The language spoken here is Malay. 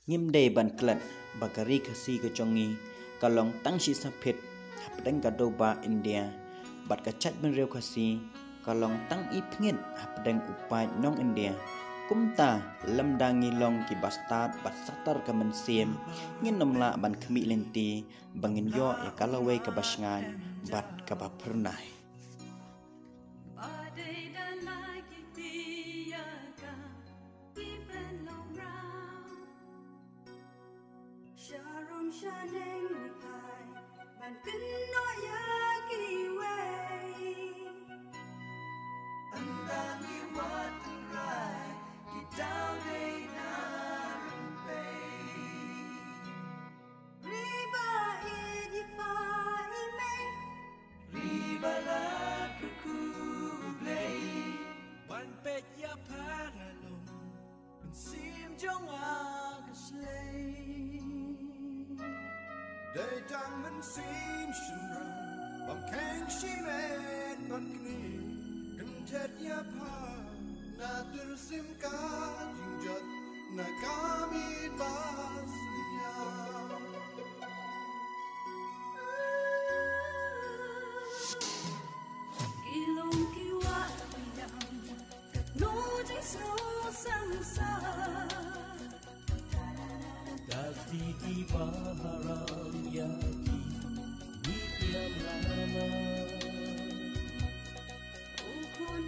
Ngim day ban klat bakari kasi kecongi kalong tang si sapit hapdeng kadoba India bat kacat ben reu kasi kalong tang ipngit hapdeng upai nong India kumta lemdangi long ki bastard bat satar ka mensiem ngin nomla ban kemi lenti bangin yo ya kalawai ka basngan bat ka bapernai Sharon shining high, man can not yaki way. And then you want to ride, get down a narrow bay. Riba idi pa ime, riba la kuku play. One pet ya paralong, sim jong agaslay. Day tang men sim shimra, bang kang shimet bat kni, kentet ya pa, na tersim ka jingjat, na kami basnya. Kilong kiwa bidang, no jis no samsara. Dati di baharam yaki Nityam lama Ukun